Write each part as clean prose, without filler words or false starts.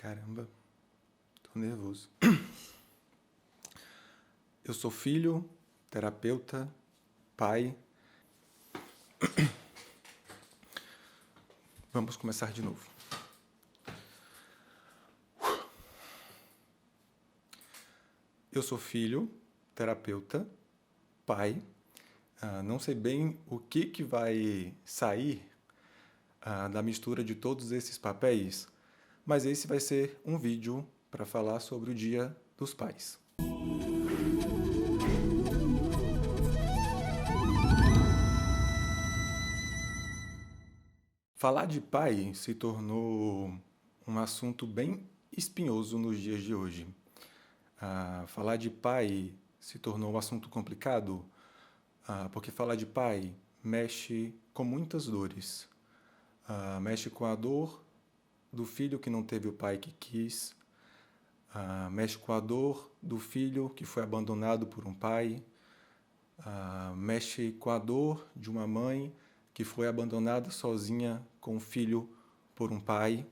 Caramba, tô nervoso. Eu sou filho, terapeuta, pai. Vamos começar de novo. Eu sou filho, terapeuta, pai. Não sei bem o que vai sair da mistura de todos esses papéis, mas esse vai ser um vídeo para falar sobre o Dia dos Pais. Falar de pai se tornou um assunto bem espinhoso nos dias de hoje. Falar de pai se tornou um assunto complicado, porque falar de pai mexe com muitas dores. Mexe com a dor do filho que não teve o pai que quis, mexe com a dor do filho que foi abandonado por um pai, mexe com a dor de uma mãe que foi abandonada sozinha com o filho por um pai.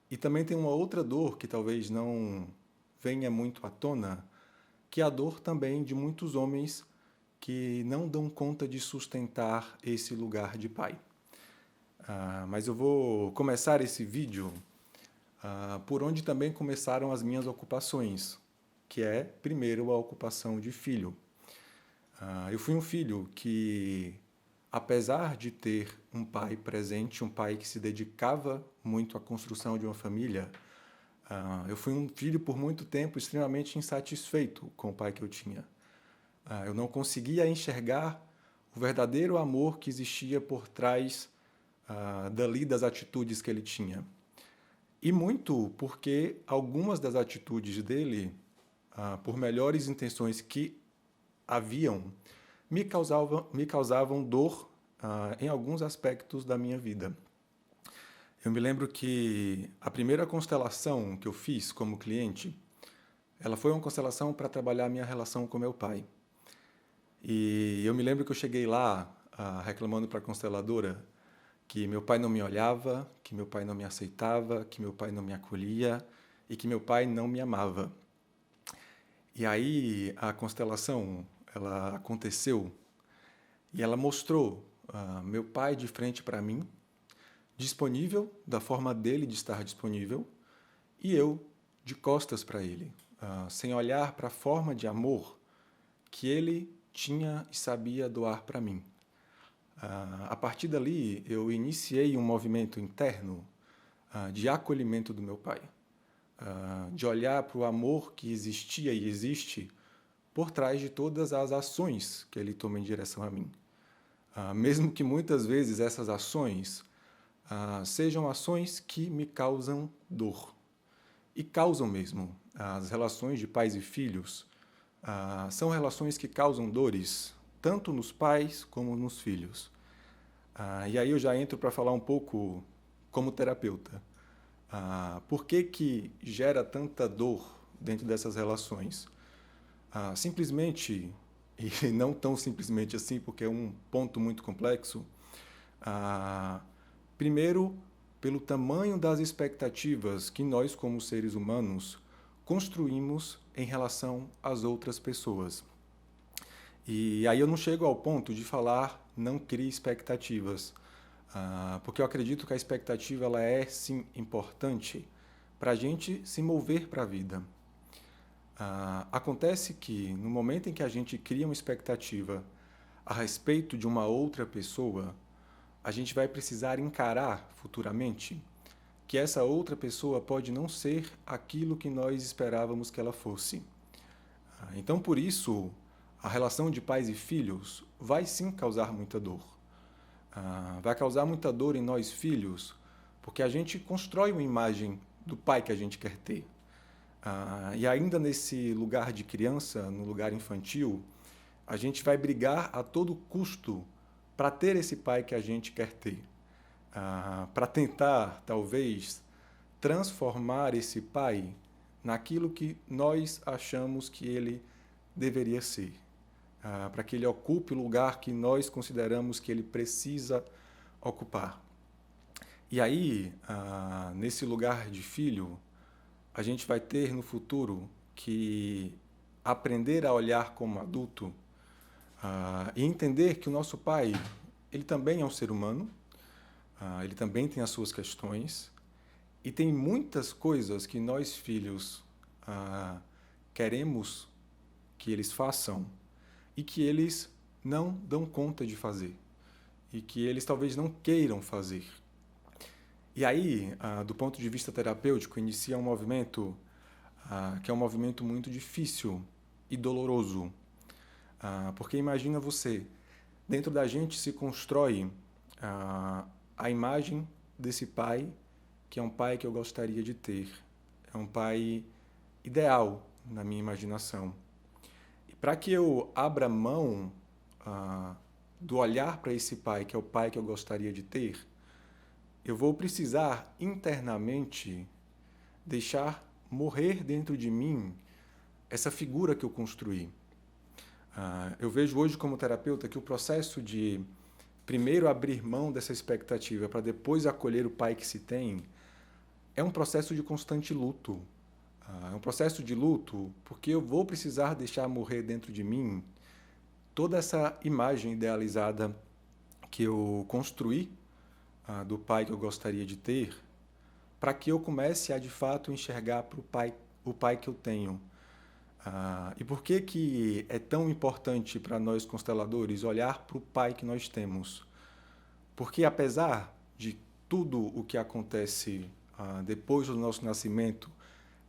E também tem uma outra dor que talvez não venha muito à tona, que é a dor também de muitos homens que não dão conta de sustentar esse lugar de pai. Mas eu vou começar esse vídeo por onde também começaram as minhas ocupações, que é, primeiro, a ocupação de filho. Eu fui um filho que, apesar de ter um pai presente, um pai que se dedicava muito à construção de uma família, eu fui um filho, por muito tempo, extremamente insatisfeito com o pai que eu tinha. Eu não conseguia enxergar o verdadeiro amor que existia por trás dali das atitudes que ele tinha. E muito porque algumas das atitudes dele, por melhores intenções que haviam, me causavam dor em alguns aspectos da minha vida. Eu me lembro que a primeira constelação que eu fiz como cliente, ela foi uma constelação para trabalhar a minha relação com meu pai. E eu me lembro que eu cheguei lá reclamando para a consteladora que meu pai não me olhava, que meu pai não me aceitava, que meu pai não me acolhia e que meu pai não me amava. E aí a constelação, ela aconteceu e ela mostrou meu pai de frente para mim, disponível, da forma dele de estar disponível, e eu de costas para ele, sem olhar para a forma de amor que ele tinha e sabia doar para mim. A partir dali, eu iniciei um movimento interno de acolhimento do meu pai, de olhar para o amor que existia e existe por trás de todas as ações que ele toma em direção a mim. Mesmo que muitas vezes essas ações sejam ações que me causam dor. E causam mesmo. As relações de pais e filhos são relações que causam dores, tanto nos pais como nos filhos. E aí eu já entro para falar um pouco como terapeuta. Por que gera tanta dor dentro dessas relações? Simplesmente, e não tão simplesmente assim, porque é um ponto muito complexo, primeiro, pelo tamanho das expectativas que nós, como seres humanos, construímos em relação às outras pessoas. E aí eu não chego ao ponto de falar não crie expectativas, porque eu acredito que a expectativa ela é, sim, importante para a gente se mover para a vida. Acontece que, no momento em que a gente cria uma expectativa a respeito de uma outra pessoa, a gente vai precisar encarar futuramente que essa outra pessoa pode não ser aquilo que nós esperávamos que ela fosse. Então, por isso, a relação de pais e filhos vai sim causar muita dor. Vai causar muita dor em nós filhos, porque a gente constrói uma imagem do pai que a gente quer ter. E ainda nesse lugar de criança, no lugar infantil, a gente vai brigar a todo custo para ter esse pai que a gente quer ter. Para tentar, talvez, transformar esse pai naquilo que nós achamos que ele deveria ser. Para que ele ocupe o lugar que nós consideramos que ele precisa ocupar. E aí, nesse lugar de filho, a gente vai ter no futuro que aprender a olhar como adulto, e entender que o nosso pai, ele também é um ser humano, ele também tem as suas questões, e tem muitas coisas que nós filhos queremos que eles façam e que eles não dão conta de fazer e que eles talvez não queiram fazer. E aí, do ponto de vista terapêutico, inicia um movimento que é um movimento muito difícil e doloroso. Porque imagina você, dentro da gente se constrói a imagem desse pai, que é um pai que eu gostaria de ter. É um pai ideal na minha imaginação. E para que eu abra mão do olhar para esse pai, que é o pai que eu gostaria de ter, eu vou precisar internamente deixar morrer dentro de mim essa figura que eu construí. Eu vejo hoje como terapeuta que o processo de primeiro abrir mão dessa expectativa para depois acolher o pai que se tem é um processo de constante luto. É um processo de luto porque eu vou precisar deixar morrer dentro de mim toda essa imagem idealizada que eu construí do pai que eu gostaria de ter, para que eu comece a de fato enxergar para o pai que eu tenho. E por que é tão importante para nós consteladores olhar para o pai que nós temos? Porque apesar de tudo o que acontece depois do nosso nascimento,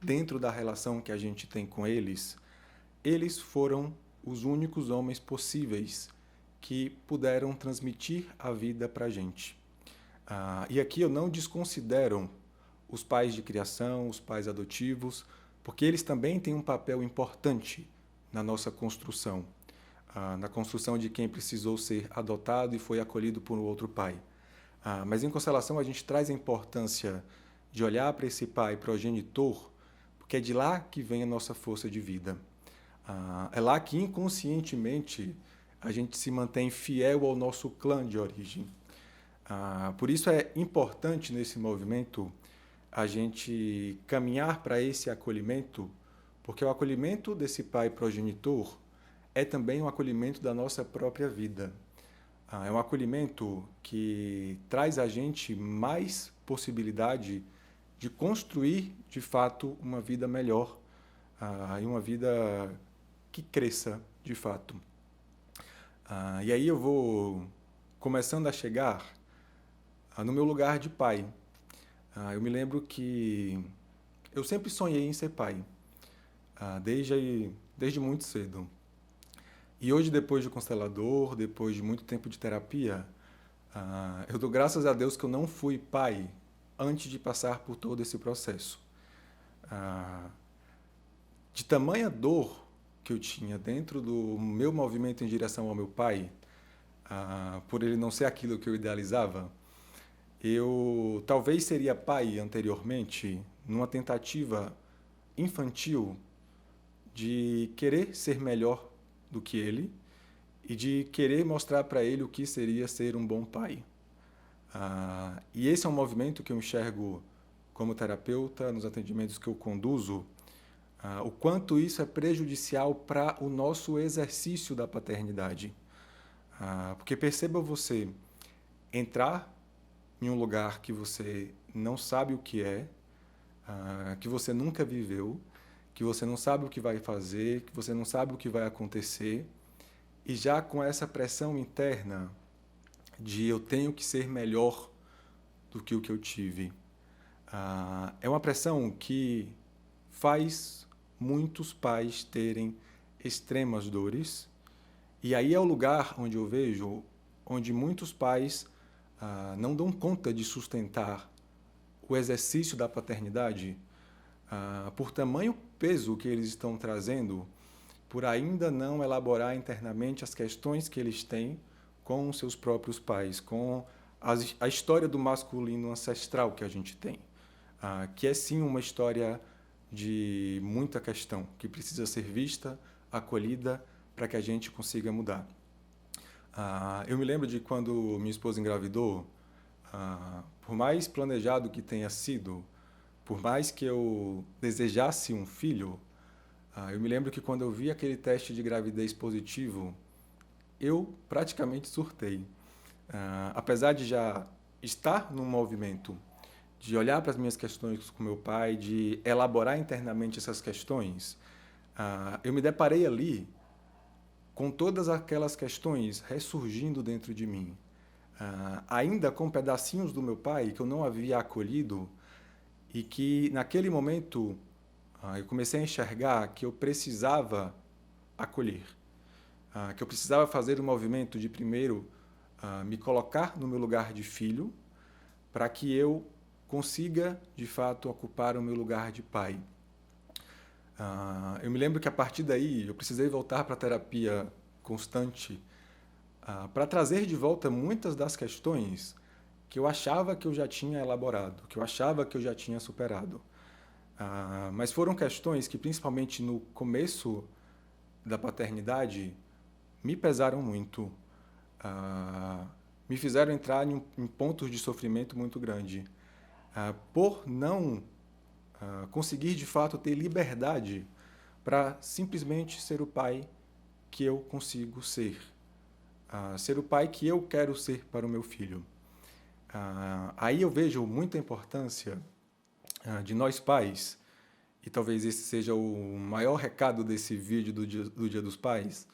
dentro da relação que a gente tem com eles, eles foram os únicos homens possíveis que puderam transmitir a vida para a gente. E aqui eu não desconsidero os pais de criação, os pais adotivos, porque eles também têm um papel importante na nossa construção, na construção de quem precisou ser adotado e foi acolhido por um outro pai. Mas em constelação a gente traz a importância de olhar para esse pai progenitor, porque é de lá que vem a nossa força de vida. É lá que inconscientemente a gente se mantém fiel ao nosso clã de origem. Por isso é importante nesse movimento a gente caminhar para esse acolhimento, porque o acolhimento desse pai progenitor é também um acolhimento da nossa própria vida. É um acolhimento que traz a gente mais possibilidade de construir, de fato, uma vida melhor e uma vida que cresça, de fato. E aí eu vou começando a chegar no meu lugar de pai. Eu me lembro que eu sempre sonhei em ser pai, desde muito cedo. E hoje, depois de constelador, depois de muito tempo de terapia, eu dou graças a Deus que eu não fui pai antes de passar por todo esse processo. De tamanha dor que eu tinha dentro do meu movimento em direção ao meu pai, por ele não ser aquilo que eu idealizava, eu talvez seria pai anteriormente numa tentativa infantil de querer ser melhor do que ele e de querer mostrar para ele o que seria ser um bom pai. E esse é um movimento que eu enxergo como terapeuta, nos atendimentos que eu conduzo, o quanto isso é prejudicial para o nosso exercício da paternidade. Porque perceba você entrar em um lugar que você não sabe o que é, que você nunca viveu, que você não sabe o que vai fazer, que você não sabe o que vai acontecer, e já com essa pressão interna de eu tenho que ser melhor do que o que eu tive. É uma pressão que faz muitos pais terem extremas dores, e aí é o lugar onde eu vejo onde muitos pais não dão conta de sustentar o exercício da paternidade por tamanho peso que eles estão trazendo, por ainda não elaborar internamente as questões que eles têm com os seus próprios pais, com a história do masculino ancestral que a gente tem, que é sim uma história de muita questão, que precisa ser vista, acolhida, para que a gente consiga mudar. Eu me lembro de quando minha esposa engravidou, por mais planejado que tenha sido, por mais que eu desejasse um filho, eu me lembro que quando eu vi aquele teste de gravidez positivo, eu praticamente surtei. Apesar de já estar num movimento de olhar para as minhas questões com meu pai, de elaborar internamente essas questões, eu me deparei ali com todas aquelas questões ressurgindo dentro de mim. Ainda com pedacinhos do meu pai que eu não havia acolhido e que, naquele momento, eu comecei a enxergar que eu precisava acolher, que eu precisava fazer o movimento de, primeiro, me colocar no meu lugar de filho, para que eu consiga, de fato, ocupar o meu lugar de pai. Eu me lembro que, a partir daí, eu precisei voltar para a terapia constante para trazer de volta muitas das questões que eu achava que eu já tinha elaborado, que eu achava que eu já tinha superado. Mas foram questões que, principalmente no começo da paternidade, me pesaram muito, me fizeram entrar em pontos de sofrimento muito grande, por não conseguir de fato ter liberdade para simplesmente ser o pai que eu consigo ser, ser o pai que eu quero ser para o meu filho. Aí eu vejo muita importância de nós pais, e talvez esse seja o maior recado desse vídeo do Dia dos Pais.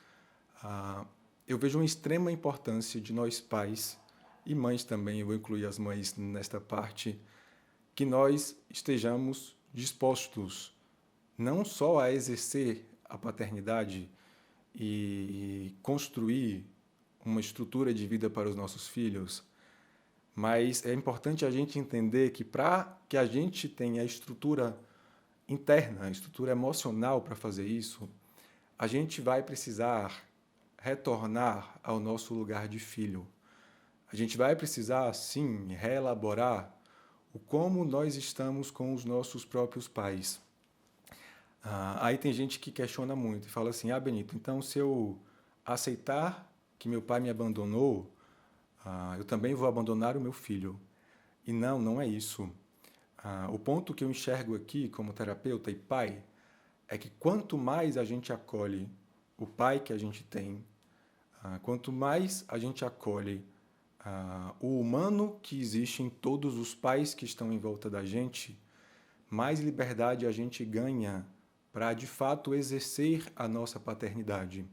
Eu vejo uma extrema importância de nós pais, e mães também, eu vou incluir as mães nesta parte, que nós estejamos dispostos não só a exercer a paternidade e construir uma estrutura de vida para os nossos filhos, mas é importante a gente entender que, para que a gente tenha a estrutura interna, a estrutura emocional para fazer isso, a gente vai precisar retornar ao nosso lugar de filho. A gente vai precisar, sim, reelaborar o como nós estamos com os nossos próprios pais. Aí tem gente que questiona muito e fala assim: Benito, então se eu aceitar que meu pai me abandonou, eu também vou abandonar o meu filho. E não, não é isso. O ponto que eu enxergo aqui como terapeuta e pai é que quanto mais a gente acolhe o pai que a gente tem, quanto mais a gente acolhe o humano que existe em todos os pais que estão em volta da gente, mais liberdade a gente ganha para, de fato, exercer a nossa paternidade.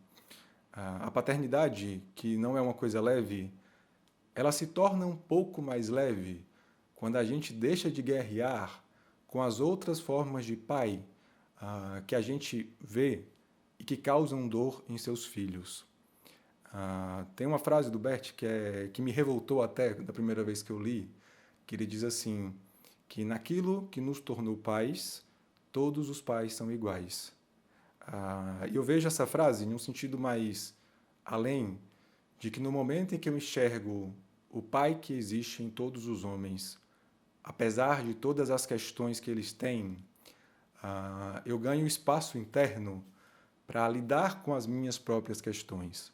A paternidade, que não é uma coisa leve, ela se torna um pouco mais leve quando a gente deixa de guerrear com as outras formas de pai que a gente vê e que causam dor em seus filhos. Tem uma frase do Bert que me revoltou até da primeira vez que eu li, que ele diz assim, que naquilo que nos tornou pais, todos os pais são iguais. E eu vejo essa frase em um sentido mais além, de que no momento em que eu enxergo o pai que existe em todos os homens, apesar de todas as questões que eles têm, eu ganho espaço interno para lidar com as minhas próprias questões,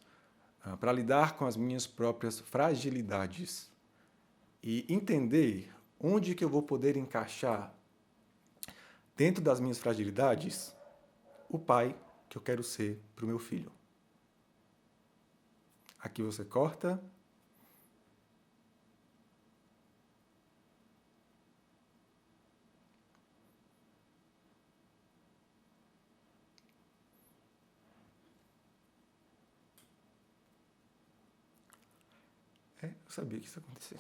para lidar com as minhas próprias fragilidades e entender onde que eu vou poder encaixar dentro das minhas fragilidades o pai que eu quero ser para o meu filho. Aqui você corta. Eu sabia que isso ia acontecer.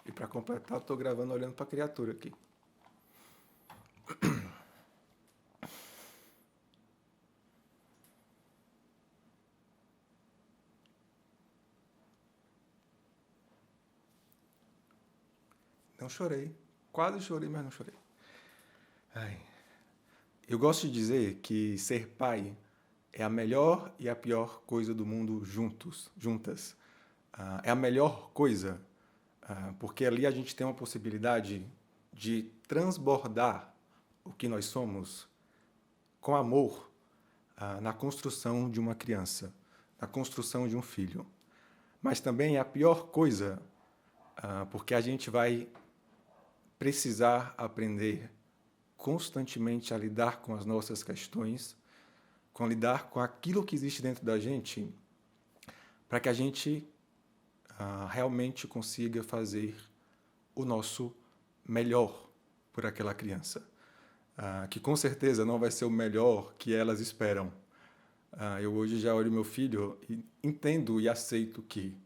E para completar, eu estou gravando olhando para a criatura aqui. Não chorei. Quase chorei, mas não chorei. Eu gosto de dizer que ser pai é a melhor e a pior coisa do mundo juntas. É a melhor coisa porque ali a gente tem uma possibilidade de transbordar o que nós somos com amor na construção de uma criança, na construção de um filho. Mas também é a pior coisa, porque a gente vai precisar aprender constantemente a lidar com as nossas questões, com lidar com aquilo que existe dentro da gente, para que a gente realmente consiga fazer o nosso melhor por aquela criança, que com certeza não vai ser o melhor que elas esperam. Eu hoje já olho meu filho e entendo e aceito que,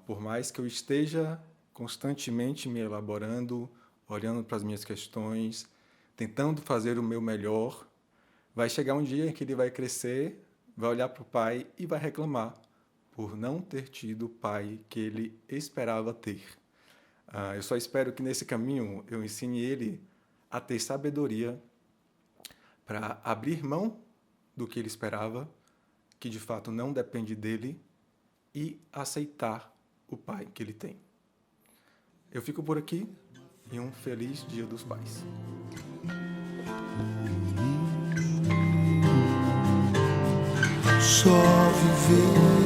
por mais que eu esteja constantemente me elaborando, olhando para as minhas questões, tentando fazer o meu melhor, vai chegar um dia em que ele vai crescer, vai olhar para o pai e vai reclamar por não ter tido o pai que ele esperava ter. Eu só espero que nesse caminho eu ensine ele a ter sabedoria para abrir mão do que ele esperava, que de fato não depende dele, e aceitar o pai que ele tem. Eu fico por aqui e um feliz Dia dos Pais. Só viver